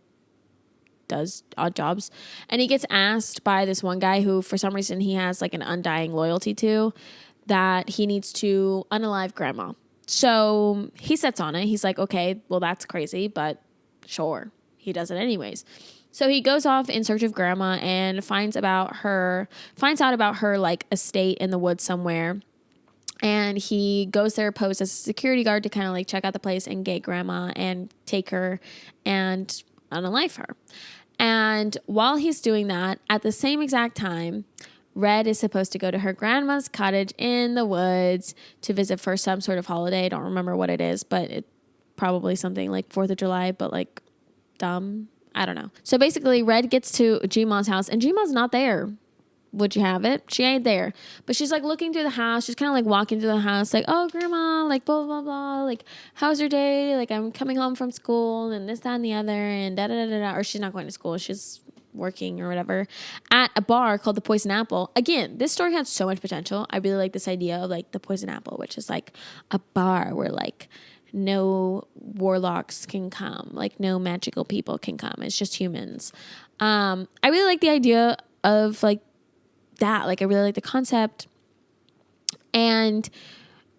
does odd jobs. And he gets asked by this one guy who for some reason he has like an undying loyalty to, that he needs to unalive grandma. So he sets on it. He's like, okay, well, that's crazy, but sure. He does it anyways. So he goes off in search of grandma and finds out about her like estate in the woods somewhere. And he goes there posed as a security guard to kind of like check out the place and get grandma and take her and unalive her. And while he's doing that, at the same exact time, Red is supposed to go to her grandma's cottage in the woods to visit for some sort of holiday. I don't remember what it is, but it's probably something like 4th of July, but like dumb. I don't know. So basically, Red gets to Gma's house and Gma's not there. Would you have it? She ain't there. But she's like looking through the house. She's kind of like walking through the house like, oh, grandma, like blah, blah, blah. Like, how's your day? Like, I'm coming home from school and this, that, and the other and da, da, da, da. Or she's not going to school. She's working or whatever at a bar called the Poison Apple. Again, this story had so much potential. I really like this idea of like the Poison Apple, which is like a bar where like no warlocks can come, like no magical people can come. It's just humans. I really like the idea of like that. Like I really like the concept. And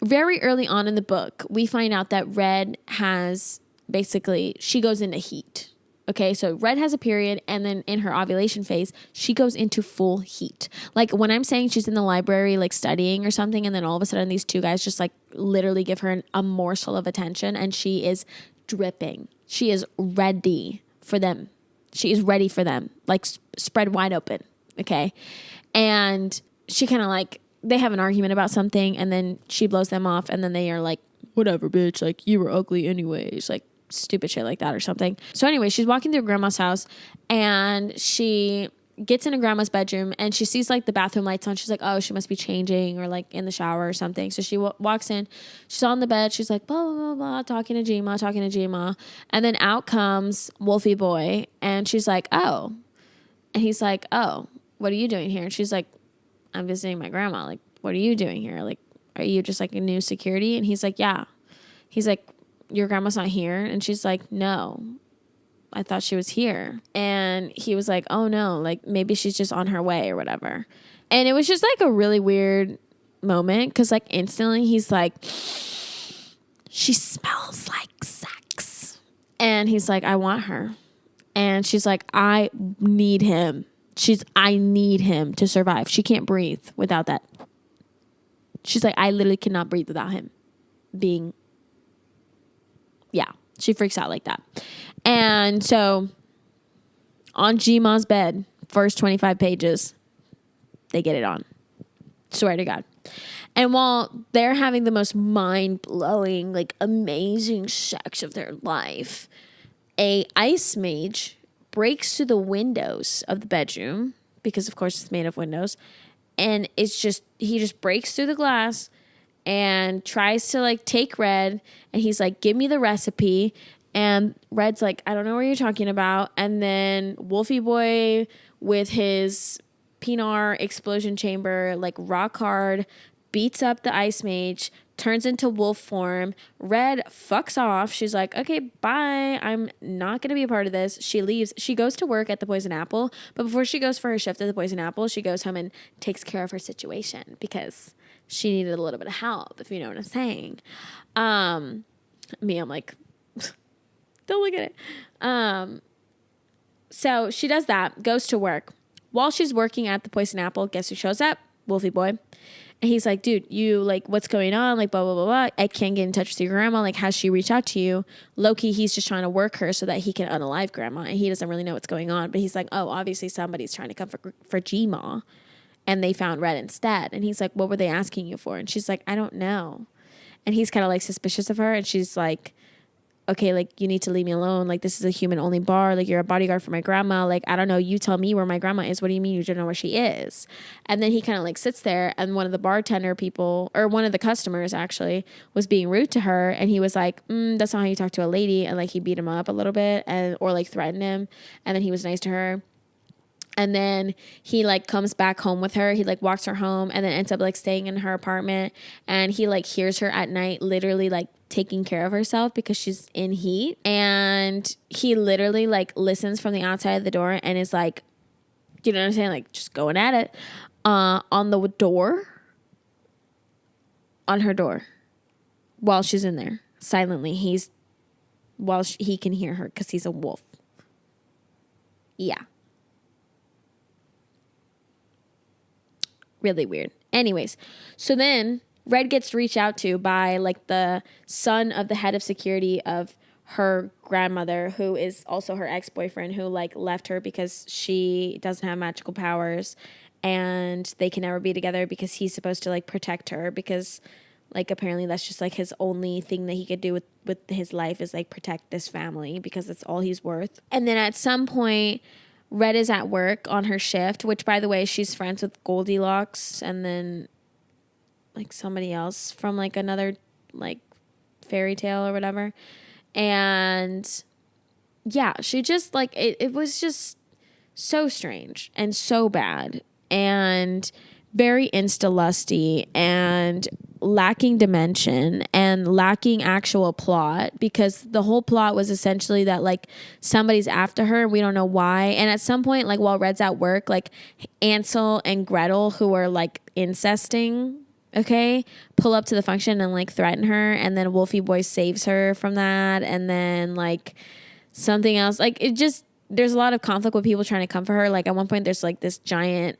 very early on in the book, we find out that Red has basically, she goes into heat. Okay, so Red has a period, and then in her ovulation phase, she goes into full heat. Like when I'm saying she's in the library, like studying or something, and then all of a sudden these two guys just like literally give her a morsel of attention, and she is dripping. She is ready for them. She is ready for them, like spread wide open. Okay, and she kind of like, they have an argument about something, and then she blows them off, and then they are like, whatever, bitch, like you were ugly anyways, like stupid shit like that or something. So anyway, she's walking through grandma's house and she gets into grandma's bedroom and she sees like the bathroom lights on. She's like, oh, she must be changing or like in the shower or something. So she walks in, she's on the bed. She's like, blah, blah, blah, blah, talking to Gma. And then out comes Wolfie Boy and she's like, oh. And he's like, oh, what are you doing here? And she's like, I'm visiting my grandma. Like, what are you doing here? Like, are you just like a new security? And he's like, yeah. He's like, your grandma's not here? And she's like, no, I thought she was here. And he was like, oh no, like maybe she's just on her way or whatever. And it was just like a really weird moment because like instantly he's like, she smells like sex. And he's like, I want her. And she's like, I need him. I need him to survive. She can't breathe without that. She's like, I literally cannot breathe without him being. Yeah, she freaks out like that. And so on Gma's bed, first 25 pages, they get it on. Swear to God. And while they're having the most mind-blowing, like amazing sex of their life, a ice mage breaks through the windows of the bedroom, because of course it's made of windows, and he just breaks through the glass and tries to like take Red, and he's like, give me the recipe. And Red's like, I don't know what you're talking about. And then Wolfie Boy with his Pinar explosion chamber, like rock hard, beats up the ice mage, turns into wolf form. Red fucks off. She's like, okay, bye. I'm not going to be a part of this. She leaves. She goes to work at the Poison Apple. But before she goes for her shift at the Poison Apple, she goes home and takes care of her situation because she needed a little bit of help, if you know what I'm saying. I'm like, don't look at it. So she does that, goes to work. While she's working at the Poison Apple, guess who shows up? Wolfie Boy. And he's like, dude, you like, what's going on? Like, blah, blah, blah, blah. I can't get in touch with your grandma. Like, has she reached out to you? Low-key, he's just trying to work her so that he can unalive grandma. And he doesn't really know what's going on. But he's like, oh, obviously somebody's trying to come for G-Ma. And they found Red instead. And he's like, what were they asking you for? And she's like, I don't know. And he's kind of like suspicious of her. And she's like, okay, like, you need to leave me alone. Like, this is a human-only bar. Like, you're a bodyguard for my grandma. Like, I don't know. You tell me where my grandma is. What do you mean you don't know where she is? And then he kind of, like, sits there, and one of the bartender people, or one of the customers, actually, was being rude to her, and he was like, that's not how you talk to a lady, and, like, he beat him up a little bit, or, like, threatened him, and then he was nice to her. And then he, like, comes back home with her. He, like, walks her home and then ends up, like, staying in her apartment. And he, like, hears her at night literally, like, taking care of herself because she's in heat. And he literally, like, listens from the outside of the door and is, like, you know what I'm saying? Like, just going at it. On the door. On her door. While she's in there. Silently. He can hear her because he's a wolf. Yeah. Really weird. Anyways, so then Red gets reached out to by like the son of the head of security of her grandmother, who is also her ex-boyfriend, who like left her because she doesn't have magical powers and they can never be together because he's supposed to like protect her because like apparently that's just like his only thing that he could do with his life is like protect this family because that's all he's worth. And then at some point Red is at work on her shift, which, by the way, she's friends with Goldilocks and then, like, somebody else from, like, another, like, fairy tale or whatever. And, yeah, she just, like, it was just so strange and so bad and very insta-lusty and lacking dimension and lacking actual plot because the whole plot was essentially that like somebody's after her. We don't know why. And at some point, like while Red's at work, like Ansel and Gretel, who are like incesting, okay, pull up to the function and like threaten her. And then Wolfie Boy saves her from that. And then like something else, like it just, there's a lot of conflict with people trying to come for her. Like at one point there's like this giant,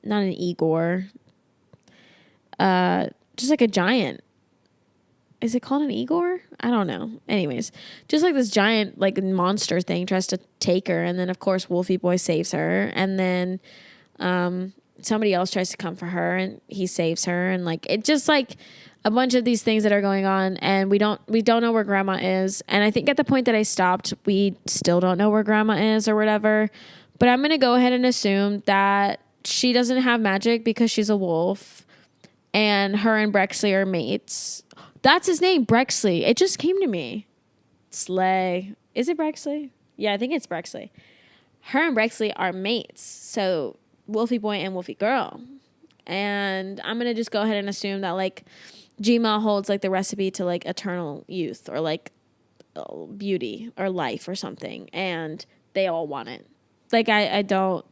not an Igor, just like a giant. Is it called an Igor? I don't know. Anyways, just like this giant like monster thing tries to take her, and then of course Wolfie Boy saves her, and then somebody else tries to come for her, and he saves her, and like it just like a bunch of these things that are going on, and we don't know where Grandma is, and I think at the point that I stopped, we still don't know where Grandma is or whatever. But I'm gonna go ahead and assume that she doesn't have magic because she's a wolf, and her and Brexley are mates. That's his name, Brexley. It just came to me. Slay. Is it Brexley? Yeah, I think it's Brexley. Her and Brexley are mates. So Wolfie Boy and Wolfie Girl. And I'm going to just go ahead and assume that like G-Ma holds like the recipe to like eternal youth or like beauty or life or something. And they all want it. Like I don't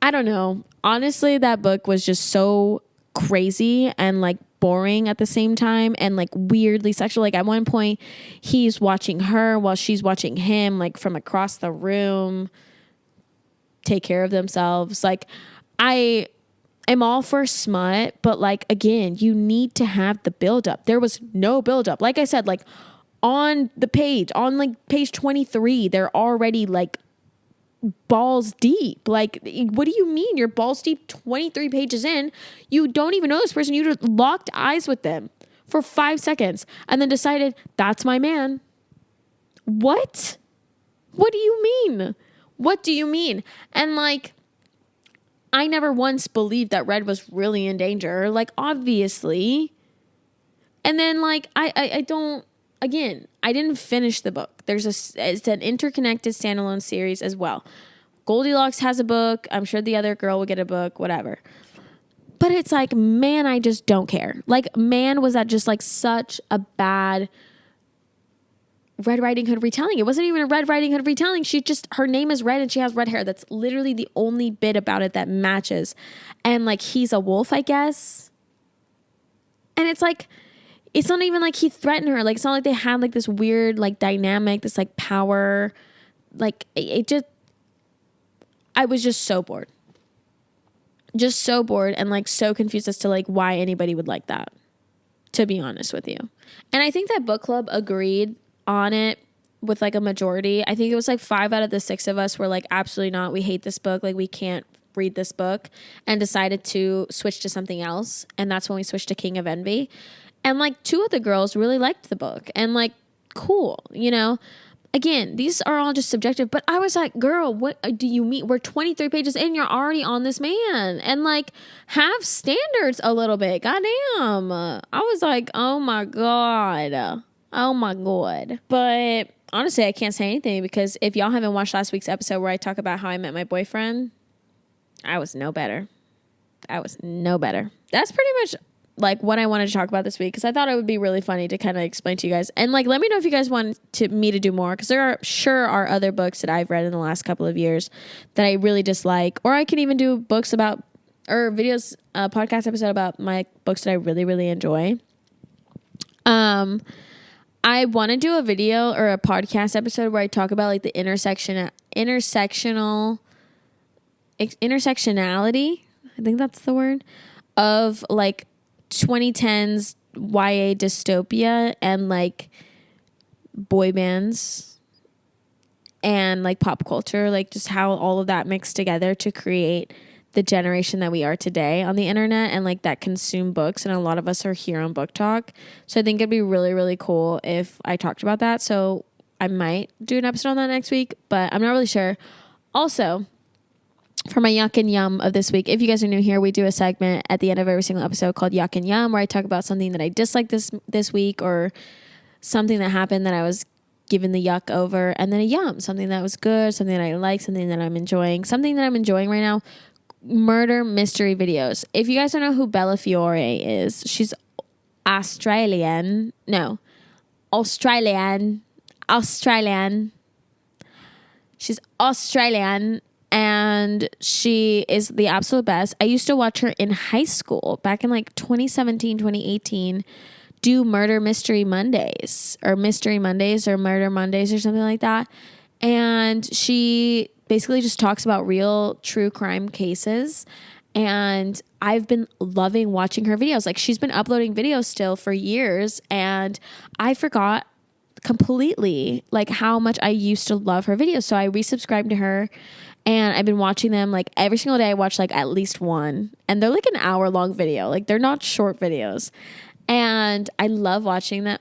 know. Honestly, that book was just so crazy and like boring at the same time and like weirdly sexual. Like at one point he's watching her while she's watching him like from across the room take care of themselves. Like I am all for smut, but like again, you need to have the buildup. There was no buildup. Like I said, like on the page, on like page 23, they're already like balls deep. Like, what do you mean you're balls deep 23 pages in? You don't even know this person. You just locked eyes with them for 5 seconds and then decided that's my man. What? What do you mean? What do you mean? And like, I never once believed that Red was really in danger. Like, obviously. And then, like, I don't, again, I didn't finish the book. It's an interconnected standalone series as well. Goldilocks has a book. I'm sure the other girl will get a book, whatever. But it's like, man, I just don't care. Like, man, was that just like such a bad Red Riding Hood retelling? It wasn't even a Red Riding Hood retelling. Her name is Red and she has red hair. That's literally the only bit about it that matches. And like, he's a wolf, I guess. And it's like, it's not even like he threatened her. Like, it's not like they had like this weird like dynamic, this like power. Like, I was just so bored. Just so bored and like so confused as to like why anybody would like that, to be honest with you. And I think that book club agreed on it with like a majority. I think it was like 5 out of the 6 of us were like, absolutely not. We hate this book. Like, we can't read this book, and decided to switch to something else. And that's when we switched to King of Envy. And like 2 of the girls really liked the book and like, cool, you know? Again, these are all just subjective, but I was like, girl, what do you mean? We're 23 pages in, you're already on this man. And like, have standards a little bit. Goddamn. I was like, oh my God. Oh my God. But honestly, I can't say anything, because if y'all haven't watched last week's episode where I talk about how I met my boyfriend, I was no better. That's pretty much like what I wanted to talk about this week, because I thought it would be really funny to kind of explain to you guys. And like, let me know if you guys want me to do more, because there are other books that I've read in the last couple of years that I really dislike, or I can even do books about, or videos, podcast episode about my books that I really, really enjoy. I want to do a video or a podcast episode where I talk about like the intersectionality, I think that's the word, of like 2010s YA dystopia and like boy bands and like pop culture, like just how all of that mixed together to create the generation that we are today on the internet, and like that consume books. And a lot of us are here on BookTok. So I think it'd be really, really cool if I talked about that. So I might do an episode on that next week, but I'm not really sure. Also, for my Yuck and Yum of this week, if you guys are new here, we do a segment at the end of every single episode called Yuck and Yum, where I talk about something that I disliked this week, or something that happened that I was given the yuck over, and then a yum, something that was good, something that I like, something that I'm enjoying. Something that I'm enjoying right now, murder mystery videos. If you guys don't know who Bella Fiore is, she's Australian. She's Australian. And she is the absolute best. I used to watch her in high school back in like 2017, 2018, do Murder Mystery Mondays or Mystery Mondays or Murder Mondays or something like that. And she basically just talks about real true crime cases. And I've been loving watching her videos. Like, she's been uploading videos still for years. And I forgot completely like how much I used to love her videos. So I resubscribed to her. And I've been watching them like every single day. I watch like at least one, and they're like an hour-long video. Like, they're not short videos, and I love watching them.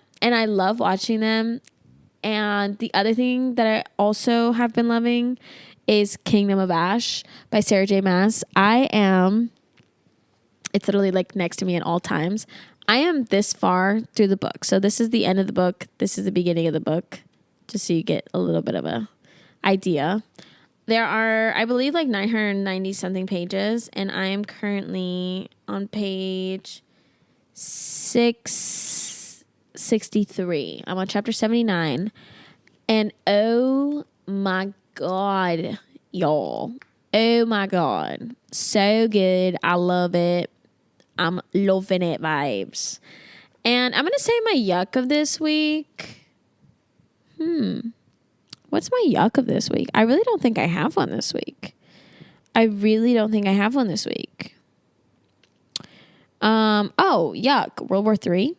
And the other thing that I also have been loving is Kingdom of Ash by Sarah J. Maas. It's literally like next to me at all times. I am this far through the book. So this is the end of the book. This is the beginning of the book, just so you get a little bit of a idea. There are, I believe, like 990 something pages, and I am currently on page 663. I'm on chapter 79, and oh my God, y'all. Oh my God. So good. I love it. I'm loving it vibes. And I'm going to say my yuck of this week. What's my yuck of this week? I really don't think I have one this week. Oh, yuck. World War III.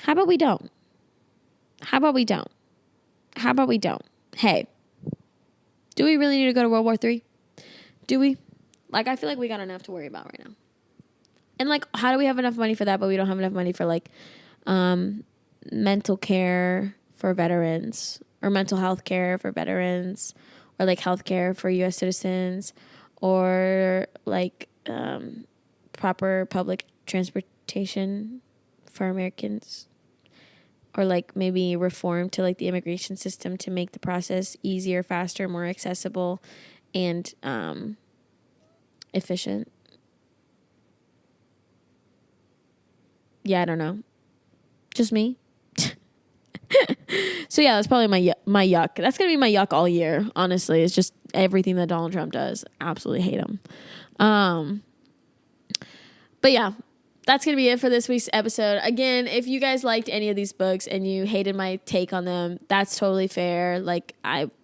How about we don't? Hey, do we really need to go to World War III? Do we? Like, I feel like we got enough to worry about right now. And like, how do we have enough money for that, but we don't have enough money for like mental care for veterans, or mental health care for veterans, or like health care for U.S. citizens, or like proper public transportation for Americans, or like maybe reform to like the immigration system to make the process easier, faster, more accessible, and efficient. Yeah, I don't know. Just me. So yeah, that's probably my yuck. That's gonna be my yuck all year. Honestly, it's just everything that Donald Trump does. Absolutely hate him. But yeah, that's gonna be it for this week's episode. Again, if you guys liked any of these books and you hated my take on them, that's totally fair. Like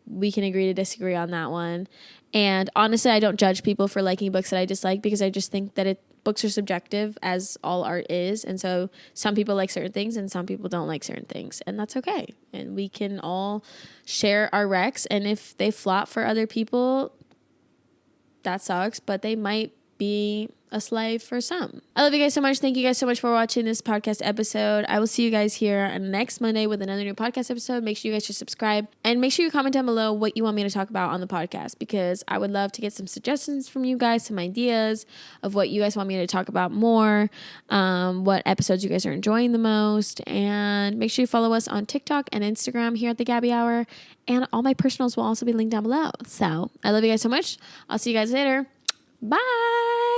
we can agree to disagree on that one. And honestly, I don't judge people for liking books that I dislike, because I just think that books are subjective, as all art is. And so some people like certain things and some people don't like certain things. And that's okay. And we can all share our recs. And if they flop for other people, that sucks. But they might be a slave for some. I love you guys so much. Thank you guys so much for watching this podcast episode. I will see you guys here next Monday with another new podcast episode. Make sure you guys just subscribe, and make sure you comment down below what you want me to talk about on the podcast, because I would love to get some suggestions from you guys, some ideas of what you guys want me to talk about more, what episodes you guys are enjoying the most. And make sure you follow us on TikTok and Instagram here at the Gabby Hour, and all my personals will also be linked down below. So I love you guys so much. I'll see you guys later. Bye.